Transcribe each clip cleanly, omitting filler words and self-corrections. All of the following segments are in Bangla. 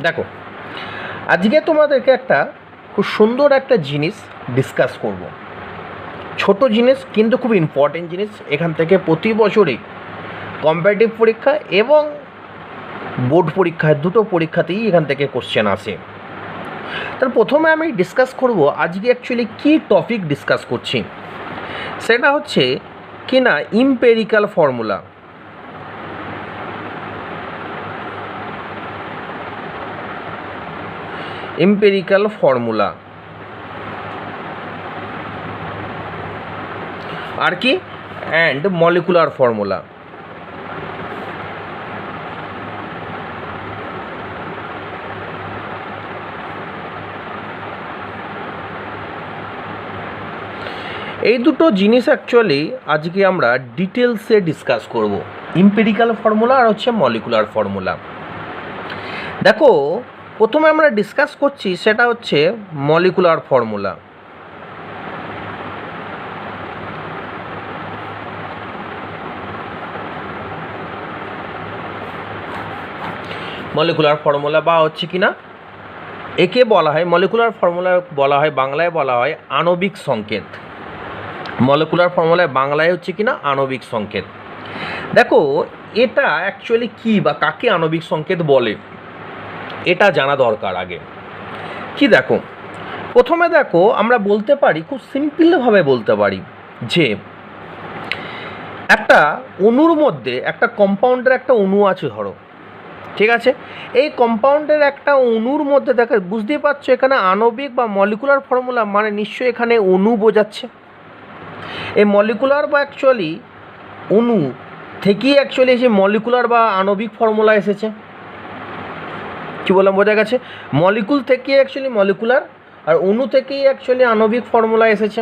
দেখো, আজকে তোমাদেরকে একটা খুব সুন্দর একটা জিনিস ডিসকাস করব। ছোট জিনিস কিন্তু খুব ইম্পর্টেন্ট জিনিস। এখান থেকে প্রতি বছরই কম্পারেটিভ পরীক্ষা এবং বোর্ড পরীক্ষায় দুটো পরীক্ষাতেই এখান থেকে কোশ্চেন আসে। তাহলে প্রথমে আমি ডিসকাস করব আজকে অ্যাকচুয়ালি কী টপিক ডিসকাস করছি, সেটা হচ্ছে কি না ইম্পেরিক্যাল ফর্মুলা। এম্পেরিক্যাল ফর্মুলা আর কি অ্যান্ড মলিকুলার ফর্মুলা। এই দুটো জিনিস অ্যাকচুয়ালি আজকে আমরা ডিটেলসে ডিসকাস করব, এম্পেরিক্যাল ফর্মুলা আর হচ্ছে মলিকুলার ফর্মুলা। দেখো, প্রথমে আমরা ডিসকাস করছি সেটা হচ্ছে মলিকুলার ফর্মুলা। মলিকুলার ফর্মুলা বা হচ্ছে কি না একে বলা হয় মলিকুলার ফর্মুলা বলা হয়, বাংলায় বলা হয় আণবিক সংকেত। মলিকুলার ফর্মুলায় বাংলায় হচ্ছে কি না আণবিক সংকেত। দেখো, এটা অ্যাকচুয়ালি কী বা কাকে আণবিক সংকেত বলে এটা জানা দরকার আগে। কি দেখো, প্রথমে দেখো আমরা বলতে পারি, খুব সিম্পলভাবে বলতে পারি যে একটা অণুর মধ্যে একটা কম্পাউন্ডের একটা অণু আছে ধরো, ঠিক আছে। এই কম্পাউন্ডের একটা অণুর মধ্যে দেখো, বুঝতেই পারছো এখানে আণবিক বা মলিকুলার ফর্মুলা মানে নিশ্চয়ই এখানে অণু বোঝাচ্ছে। এই মলিকুলার বা অ্যাকচুয়ালি অণু থেকেই অ্যাকচুয়ালি যে মলিকুলার বা আণবিক ফর্মুলা এসেছে। কী বললাম, বোঝা গেছে? মলিকুল থেকেই অ্যাকচুয়ালি মলিকুলার আর অণু থেকেই অ্যাকচুয়ালি আণবিক ফর্মুলা এসেছে।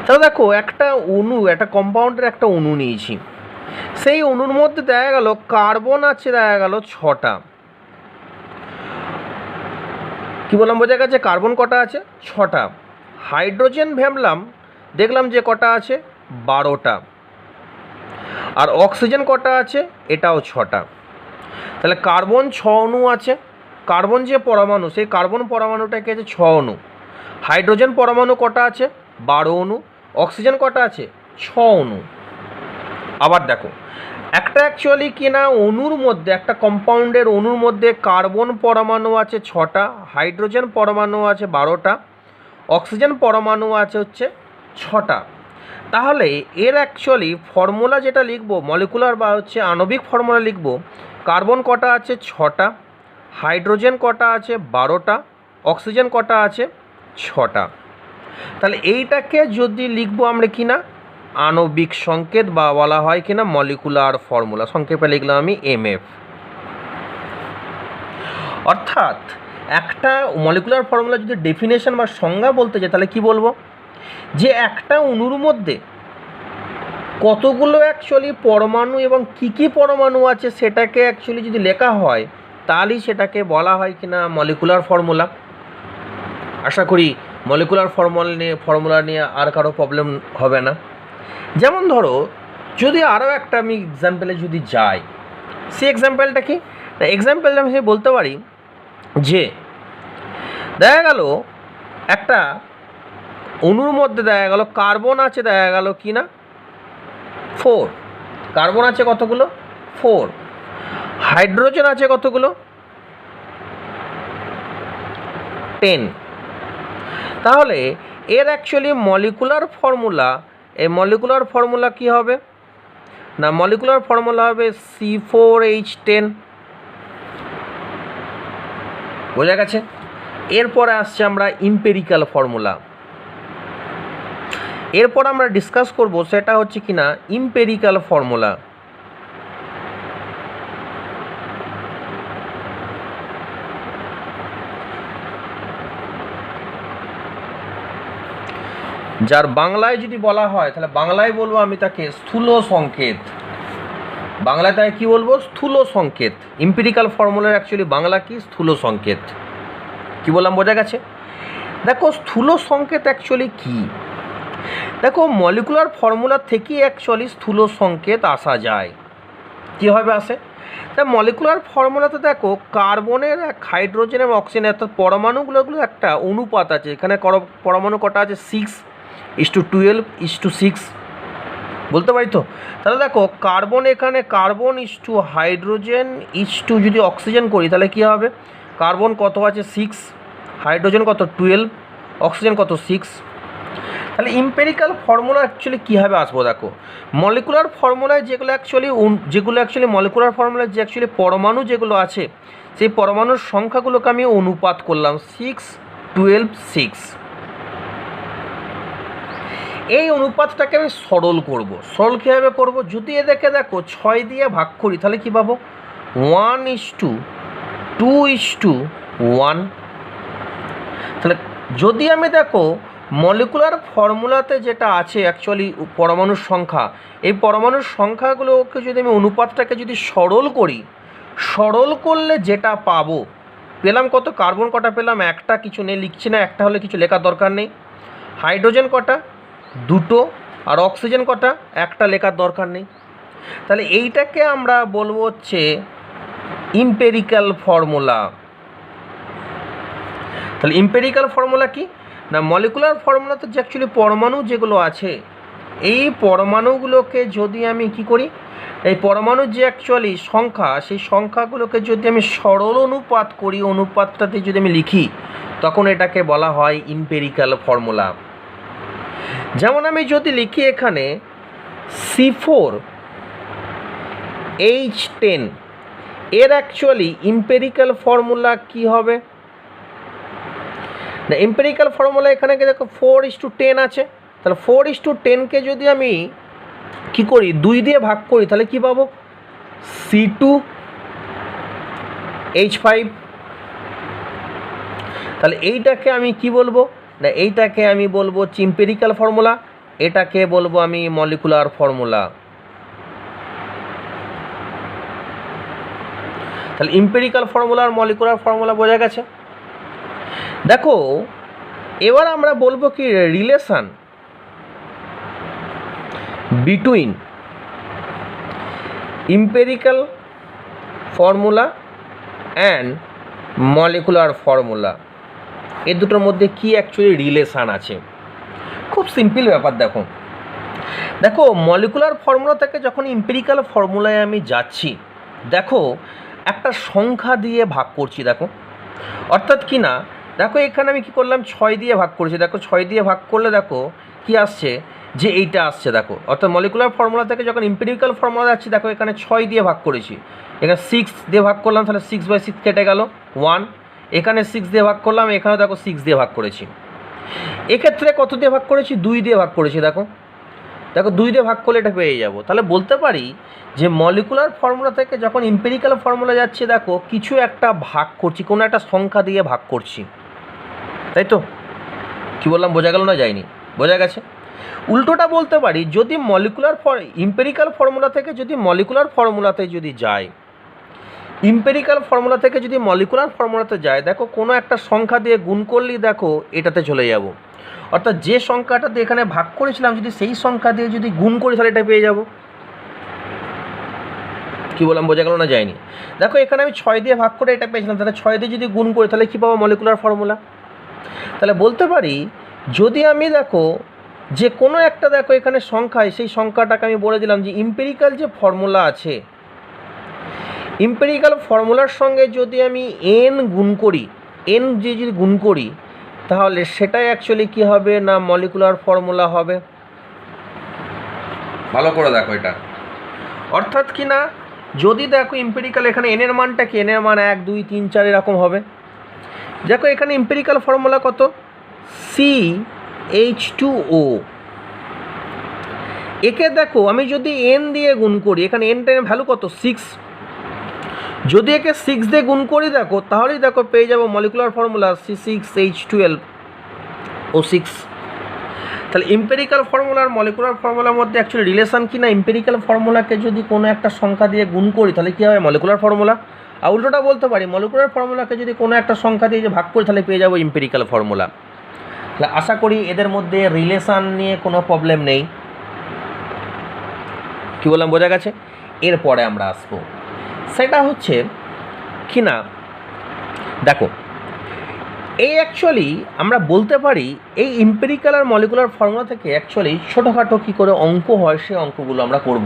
তাহলে দেখো, একটা অণু, একটা কম্পাউন্ডের একটা অণু নিয়েছি, সেই অণুর মধ্যে দেখা গেল কার্বন আছে দেখা গেল 6টা। কী বললাম, বোঝা গেছে? কার্বন কটা আছে? 6টা। হাইড্রোজেন ভাবলাম, দেখলাম যে কটা আছে? 12টা। আর অক্সিজেন কটা আছে? এটাও 6টা। তাহলে কার্বন 6 অণু আছে। কার্বন যে পরমাণু, সেই কার্বন পরমাণুটাকে আছে 6 অণু। হাইড্রোজেন পরমাণু কটা আছে? 12 অণু। অক্সিজেন কটা আছে? 6 অণু। আবার দেখো, একটা অ্যাকচুয়ালি কিনা অণুর মধ্যে, একটা কম্পাউন্ডের অণুর মধ্যে কার্বন পরমাণু আছে 6টা, হাইড্রোজেন পরমাণু আছে 12টা, অক্সিজেন পরমাণু আছে হচ্ছে 6টা। তাহলে এর অ্যাকচুয়ালি ফর্মুলা যেটা লিখব, মলিকুলার বা হচ্ছে আণবিক ফর্মুলা লিখব, কার্বন কটা আছে? 6টা, হাইড্রোজেন কটা আছে? 12টা, অক্সিজেন কটা আছে? 6টা। তাহলে এইটাকে যদি লিখবো আমরা কিনা আণবিক সংকেত বা বলা হয় কিনা মলিকুলার ফর্মুলা, সংক্ষেপে লিখলাম আমি MF। অর্থাৎ একটা মলিকুলার ফর্মুলা যদি ডেফিনেশন বা সংজ্ঞা বলতে চাই তাহলে কি বলবো, যে একটা অণুর মধ্যে কতগুলো অ্যাকচুয়ালি পরমাণু এবং কী কী পরমাণু আছে সেটাকে অ্যাকচুয়ালি যদি লেখা হয় তাহলেই সেটাকে বলা হয় কিনা মলিকুলার ফর্মুলা। আশা করি মলিকুলার ফর্মুলা নিয়ে আর কারো প্রবলেম হবে না। যেমন ধরো, যদি আরও একটা আমি এক্সাম্পলে যদি যাই, সেই এক্সাম্পলটা কি না, এক্সাম্পলটা আমি বলতে পারি যে দেখা গেল একটা অণুর মধ্যে দেখা গেল কার্বন আছে দেখা গেল কি না 4। কার্বন আছে কতগুলো? 4। হাইড্রোজেন আছে কতগুলো? 10। তাহলে এর অ্যাকচুয়ালি মলিকুলার ফর্মুলা, এই মলিকুলার ফর্মুলা কি হবে না, মলিকুলার ফর্মুলা হবে C4H10। বোঝা গেছে? এরপরে আসছে আমরা ইম্পেরিক্যাল ফর্মুলা। এরপর আমরা ডিসকাস করব সেটা হচ্ছে কিনা ইম্পেরিক্যাল ফর্মুলা। যার বাংলায় যদি বলা হয় তাহলে বাংলায় বলবো আমি তাকে স্থূল সংকেত। বাংলায় তাকে কী বলবো? স্থূল সংকেত। এম্পিরিক্যাল ফর্মুলার অ্যাকচুয়ালি বাংলা কি? স্থূল সংকেত। কী বললাম, বোঝা গেছে? দেখো, স্থূল সংকেত অ্যাকচুয়ালি কী, দেখো মলিকুলার ফর্মুলা থেকেই অ্যাকচুয়ালি স্থূল সংকেত আসা যায়। কীভাবে আসে? তা মলিকুলার ফর্মুলাতে দেখো কার্বনের এক হাইড্রোজেন এবং অক্সিজেন অর্থাৎ পরমাণুগুলো একটা অনুপাত আছে। এখানে পরমাণু কটা আছে 6:12:6 বলতে পারি তো। তাহলে দেখো কার্বন, এখানে কার্বন হাইড্রোজেন যদি অক্সিজেন করি তাহলে কী হবে, কার্বন কত আছে 6, হাইড্রোজেন কত 12, অক্সিজেন কত 6। তাহলে ইম্পেরিক্যাল ফর্মুলা অ্যাকচুয়ালি কীভাবে আসবো, দেখো মলিকুলার ফর্মুলায় যেগুলো অ্যাকচুয়ালি মলিকুলার ফর্মুলায় যে অ্যাকচুয়ালি পরমাণু যেগুলো আছে সেই পরমাণুর সংখ্যাগুলোকে আমি অনুপাত করলাম 6:12:6। এই অনুপাতটাকে আমি সরল করব। সরল কীভাবে করব, যদি এদেরকে দেখো 6 দিয়ে ভাগ করি তাহলে কী পাবো 1:2:1। তাহলে যদি আমি দেখো মলিকুলার ফর্মুলাতে যেটা আছে অ্যাকচুয়ালি পরমাণুর সংখ্যা, এই পরমাণুর সংখ্যাগুলোকে যদি আমি অনুপাতটাকে যদি সরল করি, সরল করলে যেটা পাবো, পেলাম কত, কার্বন কটা পেলাম, একটা, কিছু নেই লিখছি না, একটা হলে কিছু লেখার দরকার নেই। হাইড্রোজেন কটা, 2, আর অক্সিজেন কটা, একটা, লেখার দরকার নেই। তাহলে এইটাকে আমরা বলবো হচ্ছে ইম্পেরিক্যাল ফর্মুলা। তাহলে ইম্পেরিক্যাল ফর্মুলা কি না, মলিকুলার ফর্মুলাতে যে অ্যাকচুয়ালি পরমাণু যেগুলো আছে এই পরমাণুগুলোকে যদি আমি কি করি, এই পরমাণুর যে অ্যাকচুয়ালি সংখ্যা সেই সংখ্যাগুলোকে যদি আমি সরল অনুপাত করি, অনুপাতটাতে যদি আমি লিখি তখন এটাকে বলা হয় ইম্পেরিক্যাল ফর্মুলা। যেমন আমি যদি লিখি এখানে C4H10, এর অ্যাকচুয়ালি ইম্পেরিক্যাল ফর্মুলা কি হবে না, এম্পেরিক্যাল ফর্মুলা এখানে দেখো 4:10 আছে। তাহলে 4:10কে যদি আমি কি করি 2 দিয়ে ভাগ করি তাহলে কি পাবো C2H5। তাহলে এইটাকে আমি কি বলবো না, এইটাকে আমি বলবো এম্পেরিক্যাল ফর্মুলা, এটাকে বলবো আমি মলিকুলার ফর্মুলা। তাহলে এম্পেরিক্যাল ফর্মুলা আর মলিকুলার ফর্মুলা বোঝা গেছে। দেখো এবার আমরা বলবো কি relation between empirical formula and molecular formula, এর দুটোর মধ্যে কি অ্যাকচুয়ালি রিলেশান আছে। খুব সিম্পল ব্যাপার। দেখো মলিকুলার ফর্মুলা থেকে যখন এম্পেরিক্যাল ফর্মুলায় আমি যাচ্ছি, দেখো একটা সংখ্যা দিয়ে ভাগ করছি। দেখো অর্থাৎ কি না, দেখো এখানে আমি কি করলাম 6 দিয়ে ভাগ করেছি। দেখো 6 দিয়ে ভাগ করলে দেখো কি আসছে, যে এইটা আসছে। দেখো অর্থাৎ মলিকুলার ফর্মুলা থেকে যখন এম্পেরিক্যাল ফর্মুলা যাচ্ছি, দেখো এখানে 6 দিয়ে ভাগ করেছি, এখানে 6 দিয়ে ভাগ করলাম, তাহলে 6/6 কেটে গেল 1। এখানে 6 দিয়ে ভাগ করলাম, এখানেও দেখো 6 দিয়ে ভাগ করেছি। এক্ষেত্রে কত দিয়ে ভাগ করেছি, 2 দিয়ে ভাগ করেছি। দেখো 2 দিয়ে ভাগ করলে এটা পেয়ে যাব। তাহলে বলতে পারি যে মলিকুলার ফর্মুলা থেকে যখন এম্পেরিক্যাল ফর্মুলা যাচ্ছে, দেখো কিছু একটা ভাগ করছি, কোনো একটা সংখ্যা দিয়ে ভাগ করছি, তাই তো। কী বললাম, বোঝা গেল না, যায়নি, বোঝা গেছে। উল্টোটা বলতে পারি, যদি এম্পেরিক্যাল ফর্মুলা থেকে যদি মলিকুলার ফর্মুলাতে যদি যায়, এম্পেরিক্যাল ফর্মুলা থেকে যদি মলিকুলার ফর্মুলাতে যায়, দেখো কোনো একটা সংখ্যা দিয়ে গুণ করলেই দেখো এটাতে চলে যাব। অর্থাৎ যে সংখ্যাটা দিয়ে এখানে ভাগ করেছিলাম, যদি সেই সংখ্যা দিয়ে যদি গুণ করি তাহলে এটা পেয়ে যাব। কী বললাম, বোঝা গেল না, যায়নি। দেখো এখানে আমি 6 দিয়ে ভাগ করে এটা পেয়েছিলাম, তাহলে 6 দিয়ে যদি গুণ করি তাহলে কী পাবো, মলিকুলার ফর্মুলা। তাহলে বলতে পারি যদি আমি দেখো যে কোনো একটা দেখো এখানে সংখ্যায়, সেই সংখ্যাটাকে আমি বলে দিলাম যে এম্পেরিক্যাল যে ফর্মুলা আছে, এম্পেরিক্যাল ফর্মুলার সঙ্গে যদি আমি n গুণ করি, n যদি গুণ করি তাহলে সেটাই অ্যাকচুয়ালি কী হবে না, মলিকুলার ফর্মুলা হবে। ভালো করে দেখো এটা। অর্থাৎ কি না, যদি দেখো এম্পেরিক্যাল এখানে n এর মানটা কি, n এর মান 1 2 3 4 এরকম হবে। দেখো এখানে এম্পেরিক্যাল ফর্মুলা কত, CH2O। একে দেখো আমি যদি n দিয়ে গুণ করি, এখানে n-টার ভ্যালু কত 6, যদি একে 6 দিয়ে গুণ করি দেখো তাহলেই দেখো পেয়ে যাব মলিকুলার ফর্মুলা C6H12O6। তাহলে এম্পেরিক্যাল ফর্মুলা আর মলিকুলার ফর্মুলার মধ্যে অ্যাকচুয়ালি রিলেশন কি না, এম্পেরিক্যাল ফর্মুলাকে যদি কোনো একটা সংখ্যা দিয়ে গুণ করি তাহলে কী হবে, মলিকুলার ফর্মুলা। আর উল্টোটা বলতে পারি, মলিকুলার ফর্মুলাকে যদি কোনো একটা সংখ্যা দিয়ে যে ভাগ করি তাহলে পেয়ে যাবো এম্পেরিক্যাল ফর্মুলা। তাহলে আশা করি এদের মধ্যে রিলেশান নিয়ে কোনো প্রবলেম নেই। কী বললাম, বোঝা গেছে। এরপরে আমরা আসবো সেটা হচ্ছে কি না, দেখো এই অ্যাকচুয়ালি আমরা বলতে পারি এই এম্পিরিক্যাল আর মলিকুলার ফর্মুলা থেকে অ্যাকচুয়ালি ছোটোখাটো কী করে অঙ্ক হয় সেই অঙ্কগুলো আমরা করব।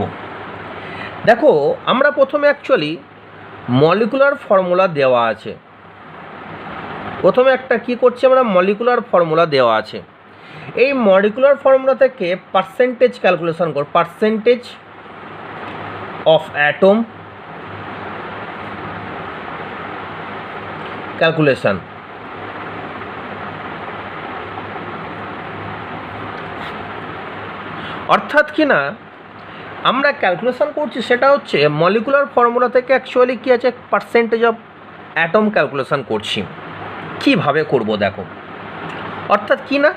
দেখো আমরা প্রথমে অ্যাকচুয়ালি মলিকুলার ফর্মুলা দেওয়া আছে, প্রথমে একটা কি করছি আমরা মলিকুলার ফর্মুলা দেওয়া আছে, এই মলিকুলার ফর্মুলা থেকে পার্সেন্টেজ ক্যালকুলেশন কর, পার্সেন্টেজ অফ অ্যাটম ক্যালকুলেশন। অর্থাৎ কি না আমরা ক্যালকুলেশন করছি সেটা হচ্ছে মলিকুলার ফর্মুলা থেকে অ্যাকচুয়ালি কী আছে পার্সেন্টেজ অফ অ্যাটম ক্যালকুলেশন করছি। কিভাবে করব দেখো, অর্থাৎ কি না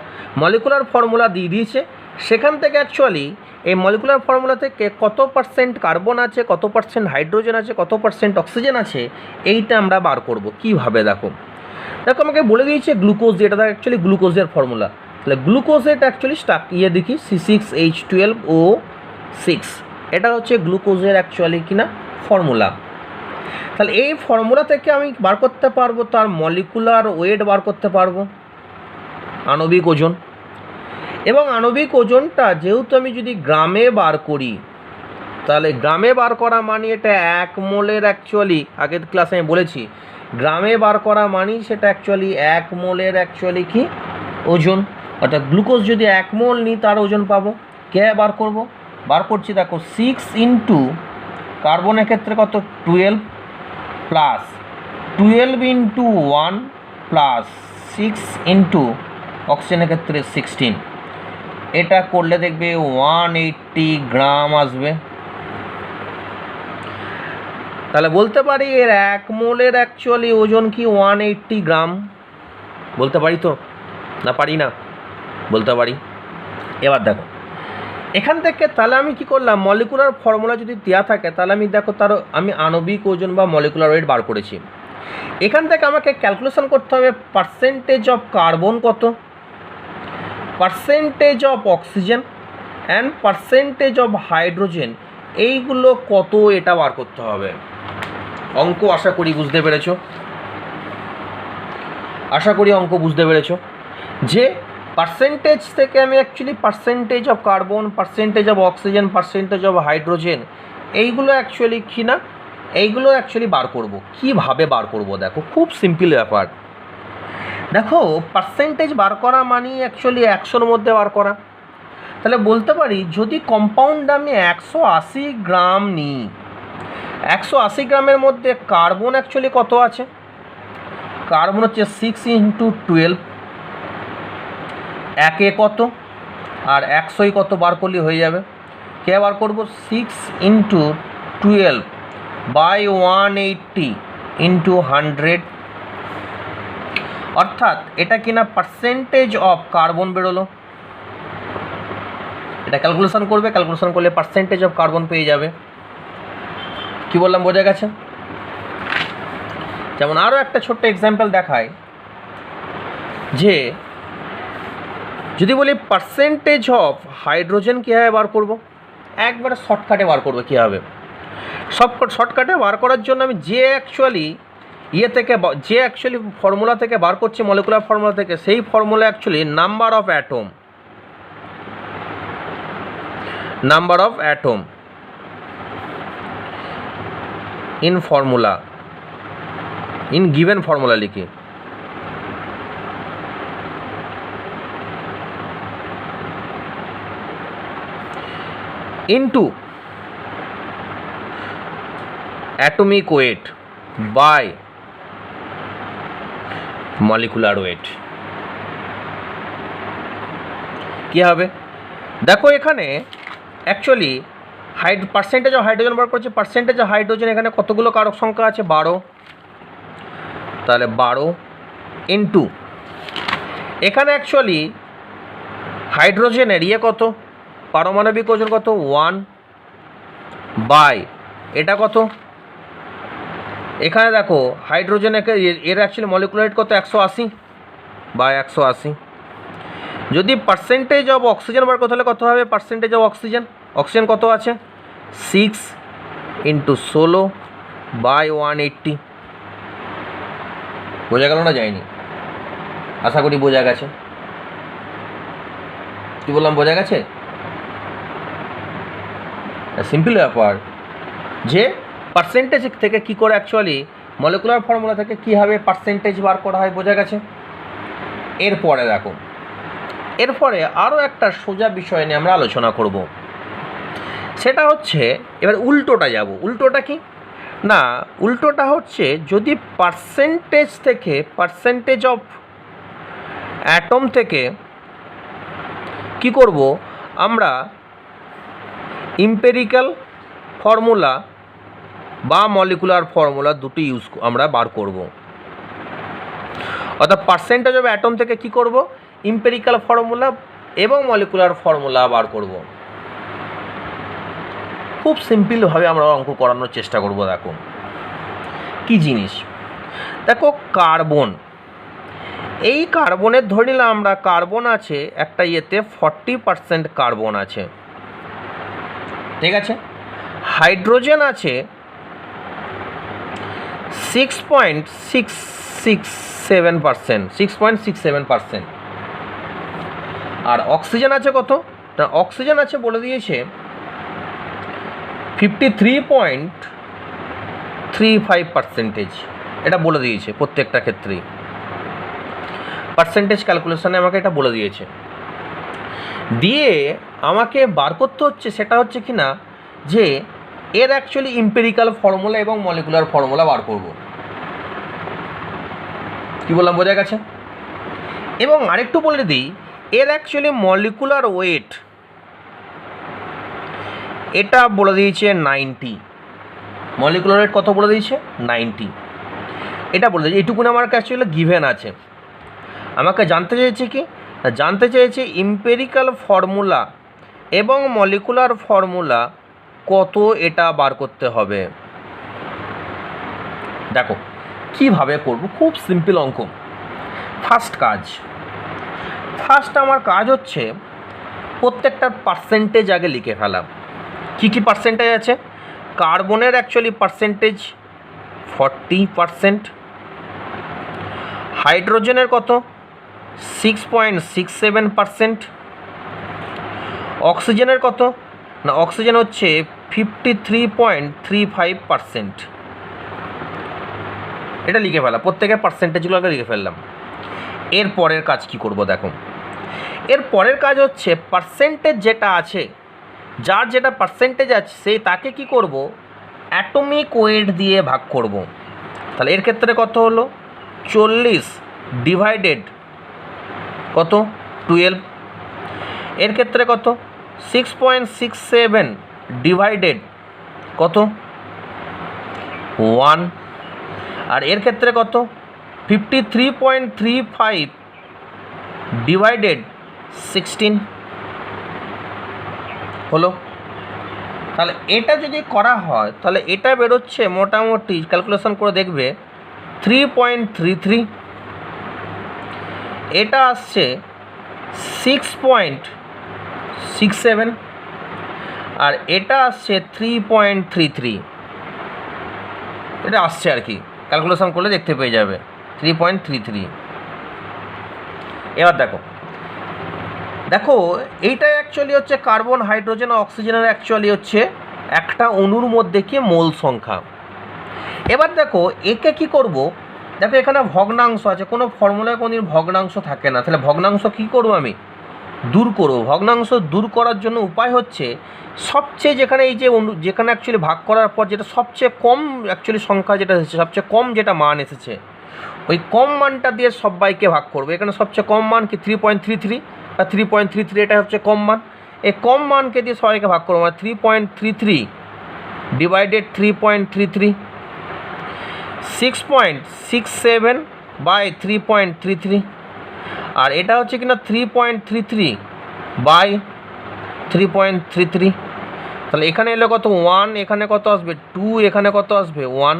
মলিকুলার ফর্মুলা দিয়ে দিয়েছে, সেখান থেকে অ্যাকচুয়ালি এই মলিকুলার ফর্মুলা থেকে কত পার্সেন্ট কার্বন আছে, কত পার্সেন্ট হাইড্রোজেন আছে, কত পার্সেন্ট অক্সিজেন আছে, এইটা আমরা বার করব। কিভাবে দেখো, দেখো আমাকে বলে দিয়েছে গ্লুকোজ, যেটা অ্যাকচুয়ালি গ্লুকোজের ফর্মুলা, তাহলে গ্লুকোজের অ্যাকচুয়ালি স্টাক দেখি C6H12O6, এটা হচ্ছে গ্লুকোজের অ্যাকচুয়ালি কিনা ফর্মুলা। তাহলে এই ফর্মুলা থেকে আমি বার করতে পারবো তার মলিকুলার ওয়েট বার করতে পারবো, আণবিক ওজন। এবং আণবিক ওজনটা যেহেতু আমি যদি গ্রামে বার করি, তাহলে গ্রামে বার করা মানে এটা 1 মোলের অ্যাকচুয়ালি, আগের ক্লাসে আমি বলেছি গ্রামে বার করা মানে সেটা অ্যাকচুয়ালি 1 মোলের অ্যাকচুয়ালি কি ওজন, অর্থাৎ গ্লুকোজ যদি 1 মোল নিই তার ওজন পাবো। কে বার করব, বার করছি দেখো 6 ইন্টু কার্বনের ক্ষেত্রে কত 12 প্লাস 12 ইন্টু 1 প্লাস 6 ইন্টু অক্সিজেনের ক্ষেত্রে 16, এটা করলে দেখবে 180 গ্রাম আসবে। তাহলে বলতে পারি এর 1 মোলের অ্যাকচুয়ালি ওজন কি 180 গ্রাম, বলতে পারি তো, না পারি না, বলতে পারি। এবার দেখো এখান থেকে তাহলে আমি কি করলাম, মলিকুলার ফর্মুলা যদি দেওয়া থাকে তাহলে আমি দেখো তার আমি আণবিক ওজন বা মলিকুলার ওয়েট বার করেছি। এখান থেকে আমাকে ক্যালকুলেশন করতে হবে পার্সেন্টেজ অফ কার্বন কত, percentage of oxygen and percentage of hydrogen, এইগুলো কত এটা বার করতে হবে। অঙ্ক আশা করি বুঝতে পেরেছো, আশা করি অঙ্ক বুঝতে পেরেছো যে পার্সেন্টেজ থেকে আমি actually percentage of carbon, percentage of oxygen, percentage of hydrogen, এইগুলো অ্যাকচুয়ালি কি না এইগুলো অ্যাকচুয়ালি বার করব। কিভাবে বার করব দেখো, খুব সিম্পল ব্যাপার। দেখো পার্সেন্টেজ বার করা মানে অ্যাকচুয়ালি 100-র মধ্যে বার করা। তাহলে বলতে পারি যদি কম্পাউন্ড আমি 180 গ্রাম নিই, 180 গ্রামের মধ্যে কার্বন অ্যাকচুয়ালি কত আছে, কার্বন হচ্ছে 6 ইন্টু 12, একে কত আর 100 কত বার করলে হয়ে যাবে। কে বার করবো 6 ইন্টু 12 বাই 180 ইন্টু 100, অর্থাৎ এটা কিনা পার্সেন্টেজ অফ কার্বন বেরোলো। এটা ক্যালকুলেশন করবে, ক্যালকুলেশন করলে পার্সেন্টেজ অফ কার্বন পেয়ে যাবে। কি বললাম বোঝা গেছে? যেমন আরও একটা ছোট্ট এক্সাম্পল দেখায় যে যদি বলি পার্সেন্টেজ অফ হাইড্রোজেন কীভাবে বার করব, একবারে শর্টকাটে বার করবো কীভাবে। শর্টকাটে বার করার জন্য আমি যে অ্যাকচুয়ালি যে অ্যাকচুয়ালি ফর্মুলা থেকে বার করছি, মলিকুলার ফর্মুলা থেকে, সেই formula actually number of atom in given formula লিখি, into atomic weight by molecular weight. কী হবে দেখো, এখানে অ্যাকচুয়ালি পার্সেন্টেজ অফ হাইড্রোজেন বার করছে, পার্সেন্টেজ অফ হাইড্রোজেন এখানে কতগুলো কারক সংখ্যা আছে 12, তাহলে 12 ইন্টু এখানে অ্যাকচুয়ালি হাইড্রোজেনের কত, পারমাণবিক ওজন কত 1 বাই এটা কত, এখানে দেখো হাইড্রোজেন এর অ্যাকচুয়ালি মলিকুলার ওয়েট কত 180 বাই 180। যদি পার্সেন্টেজ অফ অক্সিজেন বার করতে হলে কত হবে, পার্সেন্টেজ অফ অক্সিজেন কত আছে 6 ইন্টু 16 বাই 180। বোঝা গেল না? যায়নি? আশা করি বোঝা গেছে। কি বললাম, বোঝা গেছে? সিম্পল ব্যাপার যে পার্সেন্টেজ থেকে কি করে অ্যাকচুয়ালি মলিকুলার ফর্মুলা থেকে কীভাবে পার্সেন্টেজ বার করা হয়, বোঝা গেছে? এরপরে দেখো, এরপরে আরও একটা সোজা বিষয় নিয়ে আমরা আলোচনা করব। সেটা হচ্ছে এবার উল্টোটা যাব। উল্টোটা কি না, উল্টোটা হচ্ছে যদি পার্সেন্টেজ থেকে, পার্সেন্টেজ অফ অ্যাটম থেকে কি করব আমরা এম্পিরিক্যাল ফর্মুলা বা মলিকুলার ফর্মুলা দুটি আমরা বার করব। অর্থাৎ পার্সেন্টেজ অফ অ্যাটম থেকে কি করব, এম্পিরিক্যাল ফর্মুলা এবং মলিকুলার ফর্মুলা বার করব। খুব সিম্পলভাবে আমরা অঙ্ক করানোর চেষ্টা করব। দেখো কি জিনিস, দেখো কার্বন, এই কার্বনের ধরে নিলাম আমরা কার্বন আছে একটা ইয়েতে 40% কার্বন আছে, ঠিক আছে। হাইড্রোজেন আছে 6.67%, আর অক্সিজেন আছে কত না, অক্সিজেন আছে বলে দিয়েছে 53.35%, এটা বলে দিয়েছে প্রত্যেকটা ক্ষেত্রেই। পার্সেন্টেজ ক্যালকুলেশনে আমাকে এটা বলে দিয়েছে, দিয়ে আমাকে বার করতে হচ্ছে সেটা হচ্ছে কি না যে এর অ্যাকচুয়ালি এম্পিরিক্যাল ফর্মুলা এবং মলিকুলার ফর্মুলা বার করব। কি বললাম, বোঝা গেছে? এবং আরেকটু বলে দিই, এর অ্যাকচুয়ালি মলিকুলার ওয়েট এটা বলে দিয়েছে 90। মলিকুলার ওয়েট কত বলে দিয়েছে? 90। এটা বলে দিয়েছে, এইটুকুন আমার কাছে গিভেন আছে। আমাকে জানতে চেয়েছে কি, জানতে চেয়েছে এম্পিরিক্যাল ফর্মুলা এবং মলিকুলার ফর্মুলা কত, এটা বার করতে হবে। দেখো কিভাবে করব, খুব সিম্পল অঙ্ক। ফার্স্ট আমার কাজ হচ্ছে প্রত্যেকটার পার্সেন্টেজ আগে লিখে ফেলা। কী কী পার্সেন্টেজ আছে? কার্বনের অ্যাকচুয়ালি পার্সেন্টেজ 40%, হাইড্রোজেনের কত 6.67%, অক্সিজেনের কত না, অক্সিজেন হচ্ছে 53.35%। এটা লিখে ফেলা, প্রত্যেকের পার্সেন্টেজগুলো আগে লিখে ফেললাম। এর পরের কাজ কি করব দেখো, এর পরের কাজ হচ্ছে পার্সেন্টেজ যেটা আছে, যার যেটা পার্সেন্টেজ আছে সেই তাকে কি করব, অ্যাটমিক ওয়েট দিয়ে ভাগ করব। তাহলে এর ক্ষেত্রে কত হলো, 40 ডিভাইডেড কত 12। এর ক্ষেত্রে কত 6.67 ডিভাইডেড কত 1। আর এর ক্ষেত্রে কত 53.35 ডিভাইডেড 16 হলো। তাহলে এটা যদি করা হয় তাহলে এটা বেরোচ্ছে মোটামুটি, ক্যালকুলেশন করে দেখবে 3.33। এটা আসছে 6.67 আর এটা আসছে 3.33। এটা আসছে আর কি, ক্যালকুলেশন করলে দেখতে পেয়ে যাবে 3.33। এবার দেখো এইটা অ্যাকচুয়ালি হচ্ছে কার্বন, হাইড্রোজেন ও অক্সিজেনের অ্যাকচুয়ালি হচ্ছে একটা অণুর মধ্যে কি মোল সংখ্যা। এবার দেখো একে কি করব, দেখো এখানে ভগ্নাংশ আছে, কোনো ফর্মুলায় কোনো ভগ্নাংশ থাকে না, তাহলে ভগ্নাংশ কী করবো আমি দূর করবো। ভগ্নাংশ দূর করার জন্য উপায় হচ্ছে সবচেয়ে যেখানে এই যে যেখানে অ্যাকচুয়ালি ভাগ করার পর যেটা সবচেয়ে কম অ্যাকচুয়ালি সংখ্যা যেটা এসেছে, সবচেয়ে কম যেটা মান এসেছে, ওই কম মানটা দিয়ে সবাইকে ভাগ করবো। এখানে সবচেয়ে কম মান কি 3.33 বা 3.33, এটা হচ্ছে কম মান। এই কম মানকে দিয়ে সবাইকে ভাগ করবো, মানে 3.33 ডিভাইডেড 3.33, 6.67 বাই 3.33। আর এটা হচ্ছে কিনা 3.33 বাই 3.33। তাহলে এখানে এলো কত 1, এখানে কত আসবে 2, এখানে কত আসবে 1।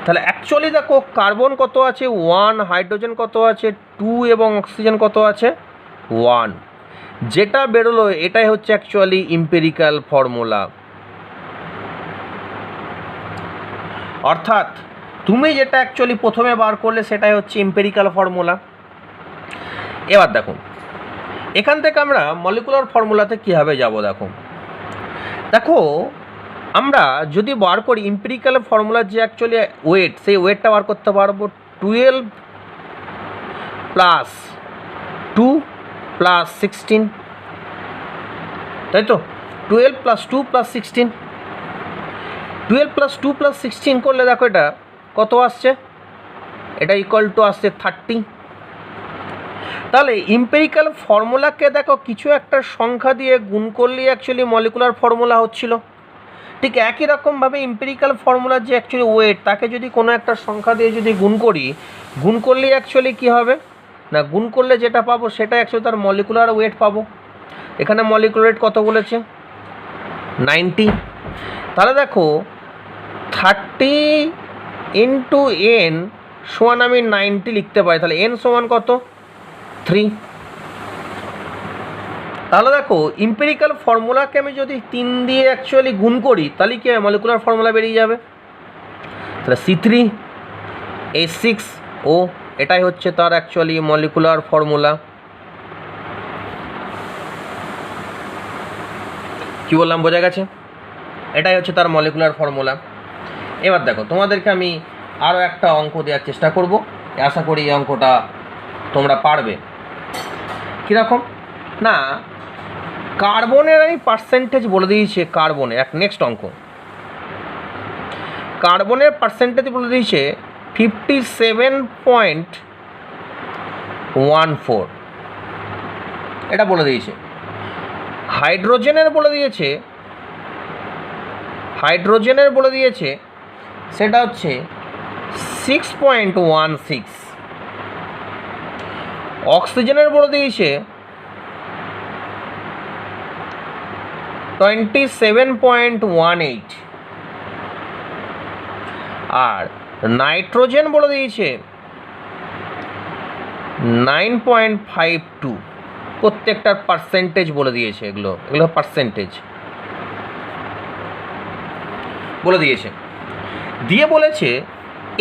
তাহলে অ্যাকচুয়ালি দেখো কার্বন কত আছে 1, হাইড্রোজেন কত আছে 2 এবং অক্সিজেন কত আছে 1। যেটা বেরোলো এটাই হচ্ছে অ্যাকচুয়ালি এম্পিরিক্যাল ফর্মুলা। অর্থাৎ তুমি যেটা অ্যাকচুয়ালি প্রথমে বার করলে সেটাই হচ্ছে এম্পিরিক্যাল ফর্মুলা। এবার দেখো এখান থেকে আমরা মলিকুলার ফর্মুলাতে কীভাবে যাব। দেখো আমরা যদি বার করি এম্পিরিক্যাল ফর্মুলার যে অ্যাকচুয়ালি ওয়েট, সেই ওয়েটটা বার করতে পারবো 12 প্লাস 2 প্লাস 16, তাই তো? 12 প্লাস 2 প্লাস 16, 12 প্লাস 2 প্লাস 16 করলে দেখো এটা কত আসছে, এটা ইকুয়াল টু আসছে 30। তাহলে এম্পিরিক্যাল ফর্মুলাকে দেখো কিছু একটা সংখ্যা দিয়ে গুণ করলেই অ্যাকচুয়ালি মলিকুলার ফর্মুলা হচ্ছিল। ঠিক একই রকমভাবে এম্পিরিক্যাল ফর্মুলার যে অ্যাকচুয়ালি ওয়েট, তাকে যদি কোনো একটা সংখ্যা দিয়ে যদি গুণ করি, গুণ করলেই অ্যাকচুয়ালি কী হবে না, গুণ করলে যেটা পাবো সেটা অ্যাকচুয়ালি তার মলিকুলার ওয়েট পাবো। এখানে মলিকুলার ওয়েট কত বলেছে 90। তাহলে দেখো 30 ইন্টু n সমান আমি 90 লিখতে পারি। তাহলে n সমান কত 3। তাহলে দেখো এম্পিরিক্যাল ফর্মুলাকে আমি যদি 3 দিয়ে অ্যাকচুয়ালি গুণ করি তাহলে কি মলিকুলার ফর্মুলা বেরিয়ে যাবে। তাহলে C3H6O এটাই হচ্ছে তার অ্যাকচুয়ালি মলিকুলার ফর্মুলা। কি বললাম বোঝা গেছে? এটাই হচ্ছে তার মলিকুলার ফর্মুলা। এবার দেখো তোমাদেরকে আমি আরও একটা অঙ্ক দেওয়ার চেষ্টা করব, আশা করি এই অঙ্কটা তোমরা পারবে। কীরকম না, কার্বনের আমি পার্সেন্টেজ বলে দিয়েছে, কার্বনের নেক্সট অঙ্ক, কার্বনের পার্সেন্টেজ বলে দিয়েছে 57.14, এটা বলে দিয়েছে। হাইড্রোজেনের বলে দিয়েছে সেটা হচ্ছে 6.16, অক্সিজেনের বলে দিয়েছে 27.18, আর নাইট্রোজেন বলে দিয়েছে 9.52। প্রত্যেকটার পার্সেন্টেজ বলে দিয়েছে, এগুলো পার্সেন্টেজ বলে দিয়েছে। দিয়ে বলেছে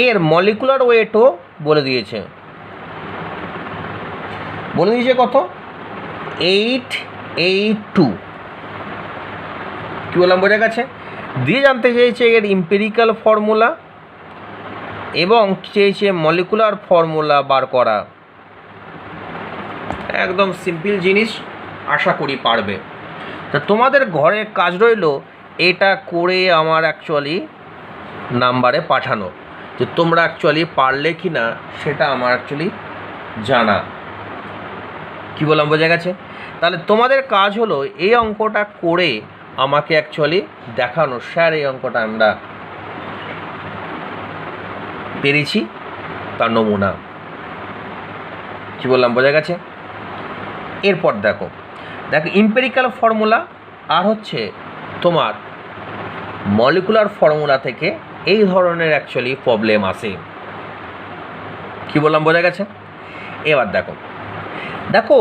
এর মলিকুলার ওয়েটও বলে দিয়েছে কত 882। কী বললাম বোঝা গেছে? দিয়ে জানতে চেয়েছে এর এম্পিরিক্যাল ফর্মুলা এবং চেয়েছে মলিকুলার ফর্মুলা বার করা। একদম সিম্পল জিনিস, আশা করি পারবে। তা তোমাদের ঘরে কাজ রইল এটা করে আমার অ্যাকচুয়ালি নাম্বারে পাঠানো, যে তোমরা অ্যাকচুয়ালি পারলে কি না সেটা আমার অ্যাকচুয়ালি জানা। কি বললাম বোঝা গেছে? তাহলে তোমাদের কাজ হলো এই অঙ্কটা করে আমাকে অ্যাকচুয়ালি দেখানো, স্যার এই অঙ্কটা আমরা পেরেছি, তার নমুনা। কি বললাম বোঝা গেছে? এরপর দেখো এম্পিরিক্যাল ফর্মুলা আর হচ্ছে তোমার মলিকুলার ফর্মুলা থেকে এই ধরনের অ্যাকচুয়ালি প্রবলেম আসে। কি বললাম বোঝা গেছে? এবার দেখো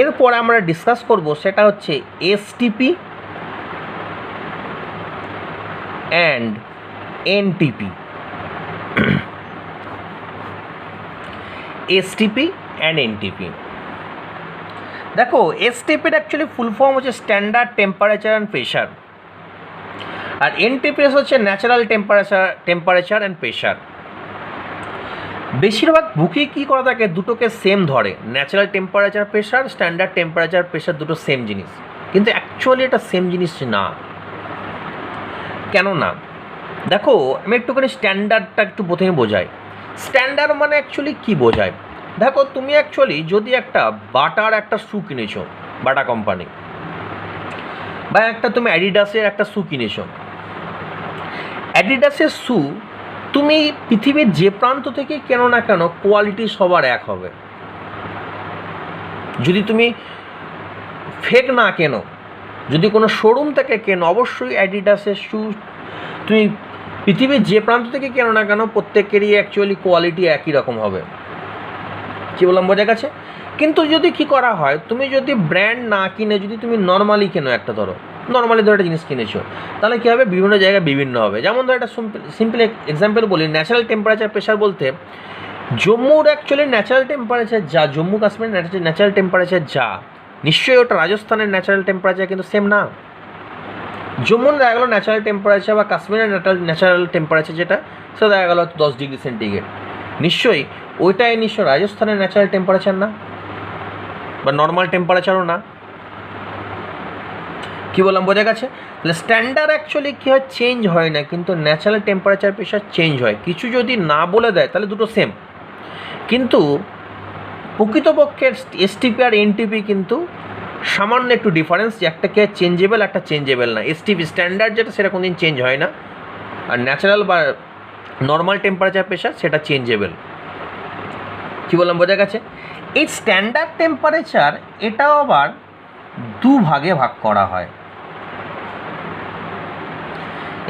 এরপর আমরা ডিসকাস করব সেটা হচ্ছে STP and NTP. STP and NTP. দেখো এসটিপির অ্যাকচুয়ালি ফুল ফর্ম হচ্ছে standard temperature and pressure, R NTPS হচ্ছে ন্যাচারাল টেম্পারেচার অ্যান্ড প্রেশার। বেশিরভাগ বুকে কী করা থাকে, দুটোকে সেম ধরে, natural temperature pressure, standard temperature pressure দুটো সেম জিনিস, কিন্তু অ্যাকচুয়ালি এটা সেম জিনিস না। কেন না? দেখো আমি একটুখানি স্ট্যান্ডার্ডটা একটু প্রথমে বোঝাই। স্ট্যান্ডার্ড মানে অ্যাকচুয়ালি কী বোঝায়? দেখো তুমি অ্যাকচুয়ালি যদি একটা বাটার একটা শ্যু কিনেছো, বাটা কোম্পানি, বা একটা তুমি অ্যাডিডাসের একটা শ্যু কিনেছো, অ্যাডিডাসের শ্যু তুমি পৃথিবীর যে প্রান্ত থেকে কেনো না কেন কোয়ালিটি সবার এক হবে। যদি তুমি ফেক না কেনো, যদি কোনো শোরুম থেকে কেনো, অবশ্যই অ্যাডিডাসের শ্যু তুমি পৃথিবীর যে প্রান্ত থেকে কেনো না কেন প্রত্যেকেরই অ্যাকচুয়ালি কোয়ালিটি একই রকম হবে। কী বললাম বোঝা গেছে? কিন্তু যদি কি করা হয়, তুমি যদি ব্র্যান্ড না কিনে যদি তুমি নর্মালি কেনো, একটা ধরো নর্মালি ধরো একটা জিনিস কিনেছো, তাহলে কী হবে, বিভিন্ন জায়গায় বিভিন্ন হবে। যেমন ধরো একটা সিম্পল এক্সাম্পল বলি, ন্যাচারাল টেম্পারেচার প্রেশার বলতে জম্মুর অ্যাকচুয়ালি ন্যাচারাল টেম্পারেচার যা, জম্মু কাশ্মীরের ন্যাচারাল টেম্পারেচার যা, নিশ্চয়ই ওটা রাজস্থানের ন্যাচারাল টেম্পারেচার কিন্তু সেম না। জম্মুর দেখা গেলো ন্যাচারাল টেম্পারেচার বা কাশ্মীরের ন্যাচারাল টেম্পারেচার যেটা, সেটা দেখা গেলো 10 ডিগ্রি সেন্টিগ্রেড, নিশ্চয়ই ওইটাই নিশ্চয়ই রাজস্থানের ন্যাচারাল টেম্পারেচার না, বা নর্মাল টেম্পারেচারও না। কী বললাম, বোঝা গেছে? তাহলে স্ট্যান্ডার্ড অ্যাকচুয়ালি কী হয়, চেঞ্জ হয় না, কিন্তু ন্যাচারাল টেম্পারেচার প্রেশার চেঞ্জ হয়। কিছু যদি না বলে দেয় তাহলে দুটো সেম, কিন্তু প্রকৃতপক্ষে এসটিপি আর এনটিপি কিন্তু সামান্য একটু ডিফারেন্স, যে একটা কে চেঞ্জেবল, একটা চেঞ্জেবল না। এসটিপি স্ট্যান্ডার্ড যেটা, সেটা কোনো দিন চেঞ্জ হয় না, আর ন্যাচারাল বা নর্মাল টেম্পারেচার প্রেশার সেটা চেঞ্জেবল। কী বললাম, বোঝা গেছে? এই স্ট্যান্ডার্ড টেম্পারেচার এটাও আবার দু ভাগে ভাগ করা হয়।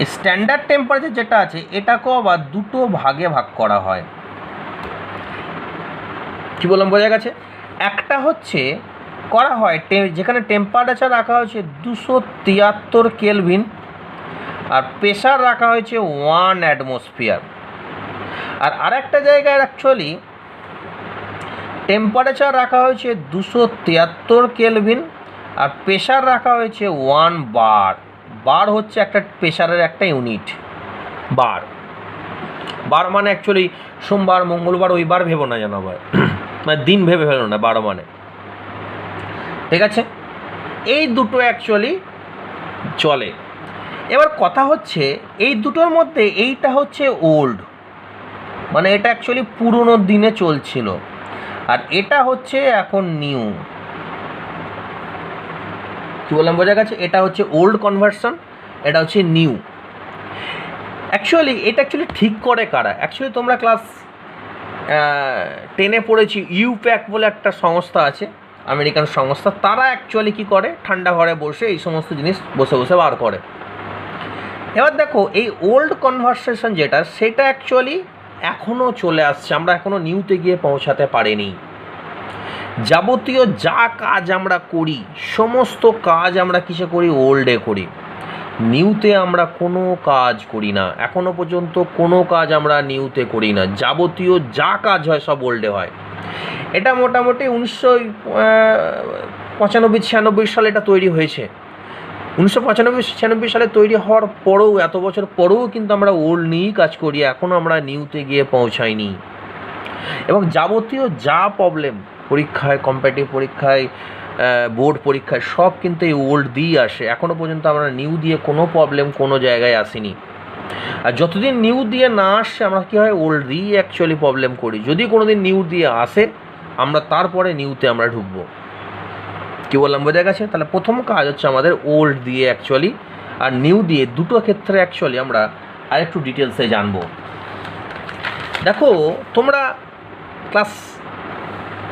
এই স্ট্যান্ডার্ড টেম্পারেচার যেটা আছে এটাকেও আবার দুটো ভাগে ভাগ করা হয়। কী বললাম, বোঝা গেছে? একটা হচ্ছে করা হয় যেখানে টেম্পারেচার রাখা হয়েছে 273 কেলভিন, আর প্রেশার রাখা হয়েছে 1 অ্যাটমসফিয়ার। আর আরেকটা জায়গায় অ্যাকচুয়ালি টেম্পারেচার রাখা হয়েছে 273 কেলভিন, আর প্রেশার রাখা হয়েছে 1 বার। বার হচ্ছে একটা প্রেশারের একটা ইউনিট। বার বার মানে অ্যাকচুয়ালি সোমবার, মঙ্গলবার, ওই বার ভেবো না, যেন আবার মানে দিন ভেবে ফেলো না, 12 মানে, ঠিক আছে? এই দুটো অ্যাকচুয়ালি চলে। এবার কথা হচ্ছে এই দুটোর মধ্যে এইটা হচ্ছে ওল্ড, মানে এটা অ্যাকচুয়ালি পুরনো দিনে চলছিল, আর এটা হচ্ছে এখন নিউ। কী বললাম, বোঝা গেছে? এটা হচ্ছে ওল্ড কনভার্সন, এটা হচ্ছে নিউ। অ্যাকচুয়ালি এটা অ্যাকচুয়ালি ঠিক করে কারা? অ্যাকচুয়ালি তোমরা ক্লাস 10-এ পড়েছি, ইউপ্যাক বলে একটা সংস্থা আছে, আমেরিকান সংস্থা। তারা অ্যাকচুয়ালি কী করে, ঠান্ডা ঘরে বসে এই সমস্ত জিনিস বসে বসে বার করে। এবার দেখো, এই ওল্ড কনভার্সেশন যেটা, সেটা অ্যাকচুয়ালি এখনও চলে আসছে, আমরা এখনও নিউতে গিয়ে পৌঁছাতে পারিনি। যাবতীয় যা কাজ আমরা করি, সমস্ত কাজ আমরা কিসে করি, ওল্ডে করি। নিউতে আমরা কোনো কাজ করি না, এখনও পর্যন্ত কোনো কাজ আমরা নিউতে করি না। যাবতীয় যা কাজ হয় সব ওল্ডে হয়। এটা মোটামুটি 1995-96 সালে এটা তৈরি হয়েছে। 1995-96 সালে তৈরি হওয়ার পরেও, এত বছর পরেও কিন্তু আমরা ওল্ড নিয়েই কাজ করি, এখনও আমরা নিউতে গিয়ে পৌঁছাইনি। এবং যাবতীয় যা প্রবলেম পরীক্ষায়, কম্পিটিটিভ পরীক্ষায়, বোর্ড পরীক্ষায়, সব কিন্তু এই ওল্ড দিয়েই আসে। এখনও পর্যন্ত আমরা নিউ দিয়ে কোনো প্রবলেম কোনো জায়গায় আসিনি। আর যতদিন নিউ দিয়ে না আসছে, আমরা কী হয়, ওল্ড দিয়ে অ্যাকচুয়ালি প্রবলেম করি। যদি কোনো দিন নিউ দিয়ে আসে, আমরা তারপরে নিউতে আমরা ঢুকবো। কী বললাম, বোঝা গেছে? তাহলে প্রথম কাজ হচ্ছে আমাদের ওল্ড দিয়ে অ্যাকচুয়ালি আর নিউ দিয়ে, দুটো ক্ষেত্রে অ্যাকচুয়ালি আমরা আরেকটু ডিটেলসে জানবো। দেখো, তোমরা ক্লাস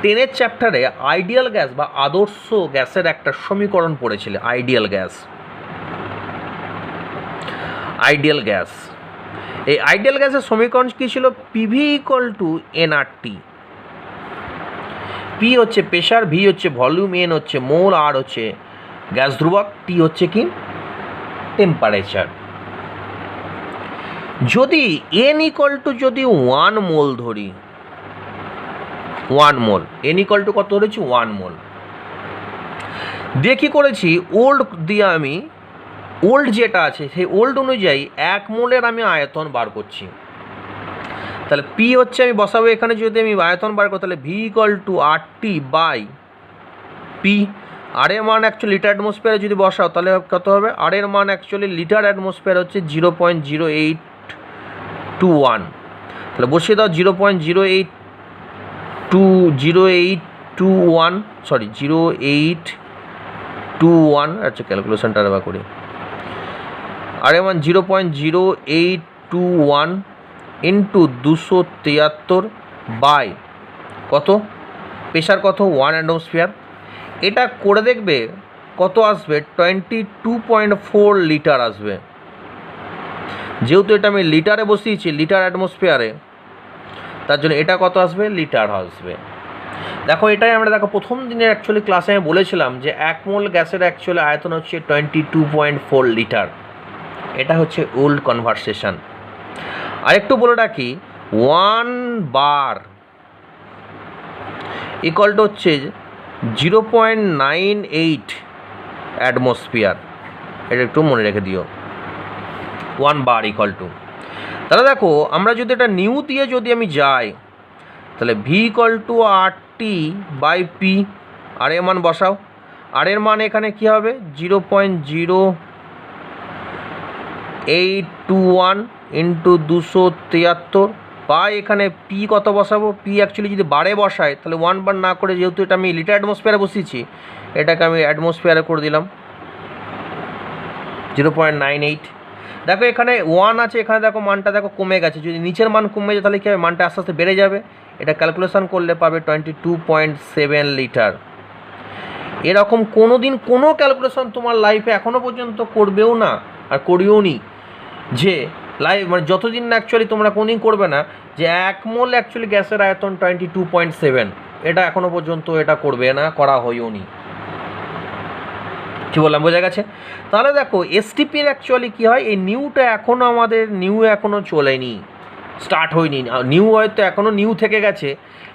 10-এর চ্যাপ্টারে আইডিয়াল গ্যাস বা আদর্শ গ্যাসের একটা সমীকরণ পড়েছিলে। Ideal gas, ideal gas. এই আইডিয়াল গ্যাসের সমীকরণ কী ছিল? PV equal to NRT. P হচ্ছে প্রেশার, ভি হচ্ছে ভলিউম, এন হচ্ছে মোল, আর হচ্ছে গ্যাস ধ্রুবক, টি হচ্ছে কি, টেম্পারেচার। যদি এন ইকুয়াল টু যদি 1 মোল ধরি, 1 মোল, এন ইকুয়াল টু কত ধরেছি, 1 মোল দিয়ে কী করেছি, ওল্ড দিয়ে আমি, ওল্ড যেটা আছে সেই ওল্ড অনুযায়ী 1 মোলের আমি আয়তন বার করছি। তাহলে পি হচ্ছে আমি বসাবো এখানে, যদি আমি আয়তন বার করি তাহলে V equal to RT by P. R এর মান অ্যাকচুয়ালি লিটার অ্যাটমসফিয়ারে যদি বসাও তাহলে কত হবে, আর এর মান অ্যাকচুয়ালি লিটার অ্যাটমসফিয়ার হচ্ছে 0.0821। তাহলে বসিয়ে দাও 0.0821, সরি 0.821, আচ্ছা ক্যালকুলেশনটা আবার করি। আর এর মান 0.0821 ইন্টু 273 বাই কত, প্রেশার কত, 1 অ্যাটমসফিয়ার। এটা করে দেখবে কত আসবে, 22.4 লিটার আসবে। যেহেতু এটা আমি লিটারে বসিয়েছি, লিটার অ্যাটমসফিয়ারে, তার জন্য এটা কত আসবে, লিটার আসবে। দেখো এটাই আমরা দেখো প্রথম দিনের অ্যাকচুয়ালি ক্লাসে আমি বলেছিলাম যে 1 মোল গ্যাসের অ্যাকচুয়ালি আয়তন হচ্ছে 22.4 লিটার। এটা হচ্ছে ওল্ড কনভারসেশন। আরেকটু বলে রাখি 1 বার ইকুয়াল টু হচ্ছে 0.98 অ্যাটমসফিয়ার। এটা একটু মনে রেখে দিও, 1 বার ইকুয়াল টু। তাহলে দেখো আমরা যদি এটা নিউ দিয়ে যদি আমি যাই তাহলে ভি ইকুয়াল টু RT/P, আর এর মান বসাও। আর এর মান এখানে কী হবে 0.0821 ইন্টু 273 বা এখানে পি কত বসাবো, পি অ্যাকচুয়ালি যদি বারে বসায় তাহলে 1 বার না করে, যেহেতু এটা আমি লিটার অ্যাটমসফিয়ারে বসিয়েছি এটাকে আমি অ্যাটমসফিয়ারে করে দিলাম 0.98। দেখো এখানে 1 আছে, এখানে দেখো মানটা দেখো কমে গেছে, যদি নিচের মান কমে যায় তাহলে কী হবে, মানটা আস্তে আস্তে বেড়ে যাবে। এটা ক্যালকুলেশন করলে পাবে 22.7 লিটার। এরকম কোনো দিন কোনো ক্যালকুলেশন তোমার লাইফে এখনও পর্যন্ত করবেও না আর করিও নি, যে লাইফ মানে যতদিন না অ্যাকচুয়ালি তোমরা কোনোদিন করবে না যে 1 মোল অ্যাকচুয়ালি গ্যাসের আয়তন 22.7, এটা এখনও পর্যন্ত এটা করবে না, করা হয়ও নি। কী বললাম, বোঝা গেছে? তাহলে দেখো এসটিপির অ্যাকচুয়ালি কী হয়, এই নিউটা এখনও আমাদের নিউ এখনও চলেনি, স্টার্ট হয়নি। নিউ হয়তো এখনও নিউ থেকে গেছে,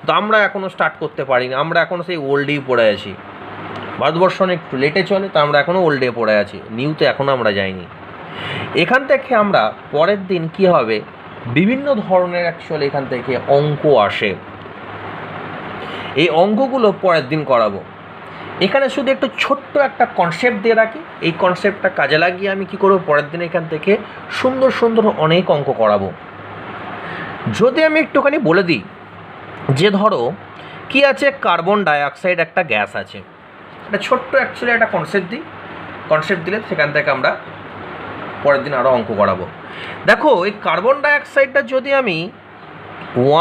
তো আমরা এখনও স্টার্ট করতে পারিনি, আমরা এখনও সেই ওল্ডেই পড়ে আছি। ভারতবর্ষ অনেক একটু লেটে চলে, তো আমরা এখনও ওল্ডে পড়ে আছি, নিউতে এখনও আমরা যাইনি। এখান থেকে আমরা পরের দিন কি হবে, বিভিন্ন ধরনের অ্যাকচুয়ালি এখান থেকে অঙ্ক আসে, এই অঙ্কগুলো পরের দিন করাবো। এখানে শুধু একটু ছোট্ট একটা কনসেপ্ট দিয়ে রাখি, এই কনসেপ্টটা কাজে লাগিয়ে আমি কি করবো, পরের দিন এখান থেকে সুন্দর সুন্দর অনেক অঙ্ক করাবো। যদি আমি একটুখানি বলে দিই যে ধরো কি আছে, কার্বন ডাইঅক্সাইড একটা গ্যাস আছে, একটা ছোট্ট অ্যাকচুয়ালি একটা কনসেপ্ট দিই, কনসেপ্ট দিলে সেখান থেকে আমরা পরের দিন আরও অঙ্ক করাবো। দেখো এই কার্বন ডাইঅক্সাইডটা যদি আমি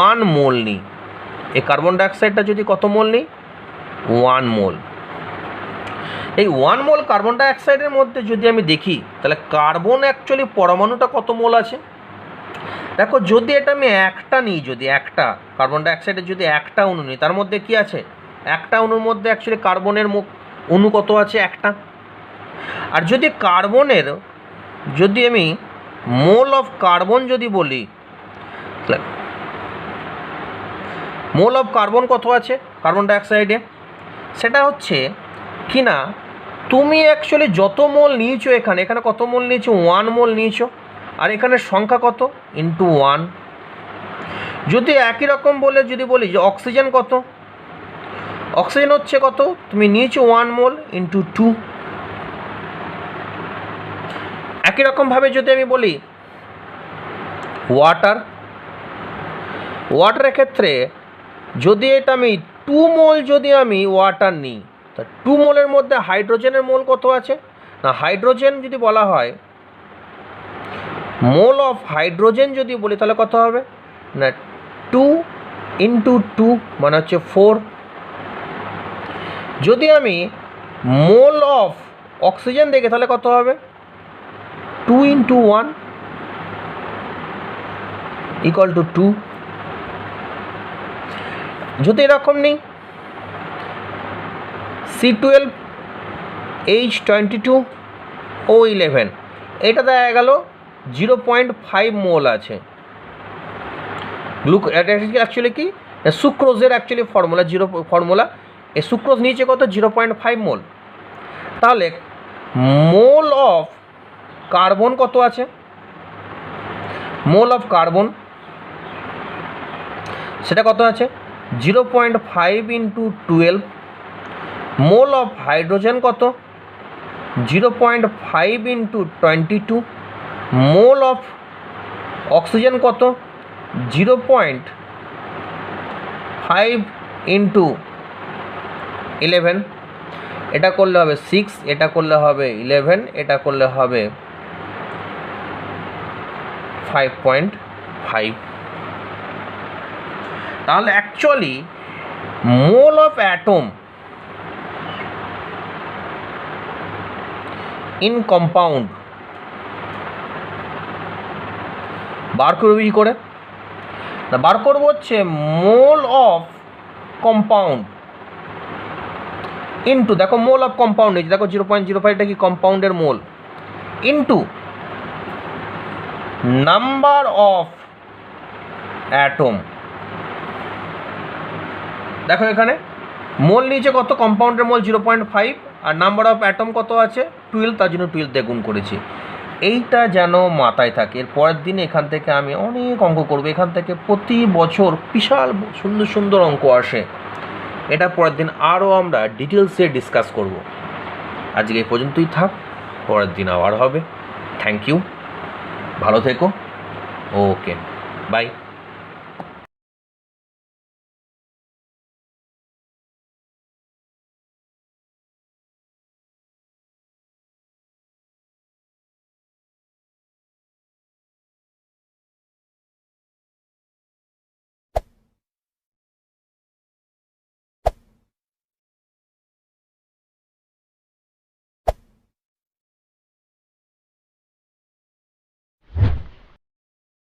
1 মোল নিই, এই কার্বন ডাইঅক্সাইডটা যদি কত মোল নিই, 1 মোল। এই 1 মোল কার্বন ডাইঅক্সাইডের মধ্যে যদি আমি দেখি তাহলে কার্বন অ্যাকচুয়ালি পরমাণুটা কত মোল আছে। দেখো যদি এটা আমি একটা নিই, যদি একটা কার্বন ডাইঅক্সাইডের যদি একটা অণু নিই, তার মধ্যে কি আছে, একটা অণুর মধ্যে অ্যাকচুয়ালি কার্বনের অণু কত আছে, একটা। আর যদি কার্বনের যদি আমি মোল অফ কার্বন যদি বলি, মোল অফ কার্বন কত আছে কার্বন ডাইঅক্সাইডে, সেটা হচ্ছে কি না, তুমি অ্যাকচুয়ালি যত মোল নিয়েছো এখানে, এখানে কত মোল নিয়েছো, 1 মোল নিয়েছো, আর এখানে সংখ্যা কত, ইন্টু 1। যদি একই রকম বলে যদি বলি যে অক্সিজেন কত, অক্সিজেন হচ্ছে কত, তুমি নিয়েছো 1 মোল ইন্টু 2। একই রকমভাবে যদি আমি বলি ওয়াটার, ওয়াটারের ক্ষেত্রে যদি এটা আমি 2 মোল যদি আমি ওয়াটার নিই, তা 2 মোলের মধ্যে হাইড্রোজেনের মোল কত আছে না, হাইড্রোজেন যদি বলা হয়, মোল অফ হাইড্রোজেন যদি বলি তাহলে কত হবে না, 2 ইন্টু 2 মানে হচ্ছে 4। যদি আমি মোল অফ অক্সিজেন দেখি তাহলে কত হবে, 2 ইন্টু 1 ইকুয়াল টু 2। যদি এরকম নিই C12H22O11, এটা দেখা গেল 0.5 মোল আছে। এটা অ্যাকচুয়ালি কি, সুক্রোজের অ্যাকচুয়ালি ফর্মুলা, এই সুক্রোজ নিচে কত, 0.5 মোল। তাহলে মোল অফ কার্বন কত আছে, মোল অফ কার্বন সেটা কত আছে, 0.5 ইন্টু 12। মোল অফ হাইড্রোজেন কত, 0.5 ইন্টু 22। মোল অফ অক্সিজেন কত, 0.5 ইন্টু 11। এটা করলে হবে 6, এটা করলে হবে 11, এটা করলে হবে 5.5। তাহলে actually mole of atom in compound বার করবো কী করে না, বার করবো হচ্ছে মোল অফ কম্পাউন্ড ইন্টু দেখো মোল অফ কম্পাউন্ড নিয়েছে, দেখো 0.05টা কি কম্পাউন্ডের মোল, ইন্টু নাম্বার অফ অ্যাটম। দেখো এখানে মোল নিচে কত, কম্পাউন্ডের মোল 0.5 আর নাম্বার অফ অ্যাটম কত আছে 12, তার জন্য 12 দিয়ে গুণ করেছি। এইটা যেন মাথায় থাকে, এর পরের দিন এখান থেকে আমি অনেক অঙ্ক করবো, এখান থেকে প্রতি বছর বিশাল সুন্দর সুন্দর অঙ্ক আসে। এটা পরের দিন আরও আমরা ডিটেলসে ডিসকাস করব। আজকে এই পর্যন্তই থাক, পরের দিন আবার হবে। থ্যাংক ইউ, ভালো থেকো, ওকে, বাই।